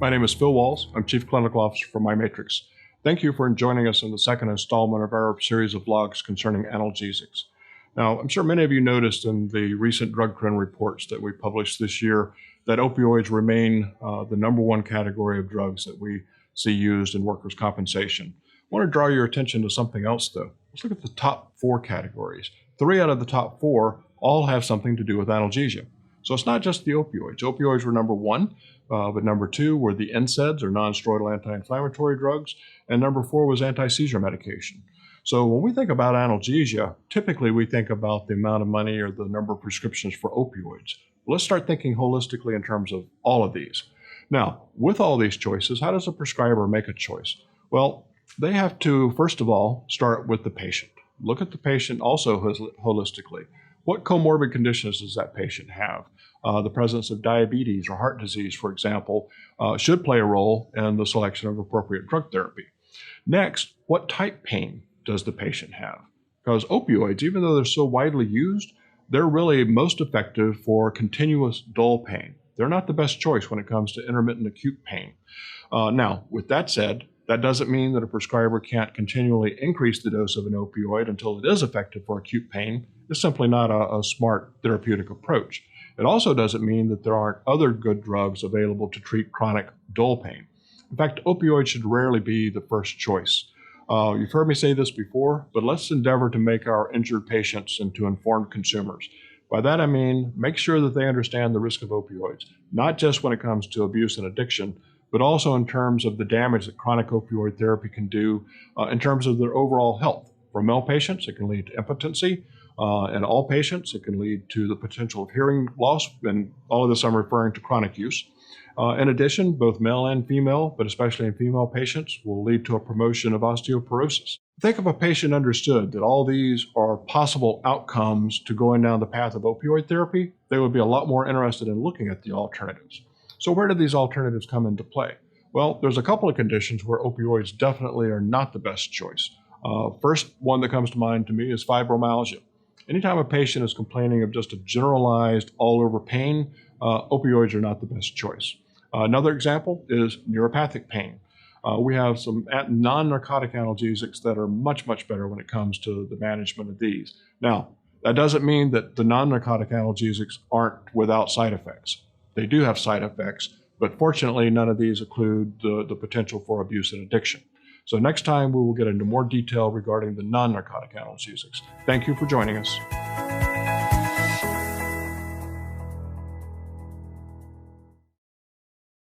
My name is Phil Walls. I'm Chief Clinical Officer for MyMatrix. Thank you for joining us in the second installment of our series of vlogs concerning analgesics. Now, I'm sure many of you noticed in the recent drug trend reports that we published this year that opioids remain the number one category of drugs that we see used in workers' compensation. I want to draw your attention to something else, though. Let's look at the top four categories. 3 out of the top 4 all have something to do with analgesia. So it's not just the opioids. Opioids were number 1, but number 2 were the NSAIDs, or non-steroidal anti-inflammatory drugs, and number 4 was anti-seizure medication. So when we think about analgesia, typically we think about the amount of money or the number of prescriptions for opioids. Let's start thinking holistically in terms of all of these. Now, with all these choices, how does a prescriber make a choice? Well, they have to, first of all, start with the patient. Look at the patient also holistically. What comorbid conditions does that patient have? The presence of diabetes or heart disease, for example, should play a role in the selection of appropriate drug therapy. Next, what type pain does the patient have? Because opioids, even though they're so widely used, they're really most effective for continuous dull pain. They're not the best choice when it comes to intermittent acute pain. Now, with that said, that doesn't mean that a prescriber can't continually increase the dose of an opioid until it is effective for acute pain. It's simply not a smart therapeutic approach. It also doesn't mean that there aren't other good drugs available to treat chronic dull pain. In fact, opioids should rarely be the first choice. You've heard me say this before, but let's endeavor to make our injured patients into informed consumers. By that I mean, make sure that they understand the risk of opioids, not just when it comes to abuse and addiction, but also in terms of the damage that chronic opioid therapy can do in terms of their overall health. For male patients, it can lead to impotency. In all patients, it can lead to the potential of hearing loss, and all of this I'm referring to chronic use. In addition, both male and female, but especially in female patients, will lead to a promotion of osteoporosis. Think if a patient understood that all these are possible outcomes to going down the path of opioid therapy, they would be a lot more interested in looking at the alternatives. So where do these alternatives come into play? Well, there's a couple of conditions where opioids definitely are not the best choice. First one that comes to mind to me is fibromyalgia. Anytime a patient is complaining of just a generalized all-over pain, opioids are not the best choice. Another example is neuropathic pain. We have some non-narcotic analgesics that are much, much better when it comes to the management of these. Now, that doesn't mean that the non-narcotic analgesics aren't without side effects. They do have side effects, but fortunately, none of these include the potential for abuse and addiction. So next time, we will get into more detail regarding the non-narcotic analgesics. Thank you for joining us.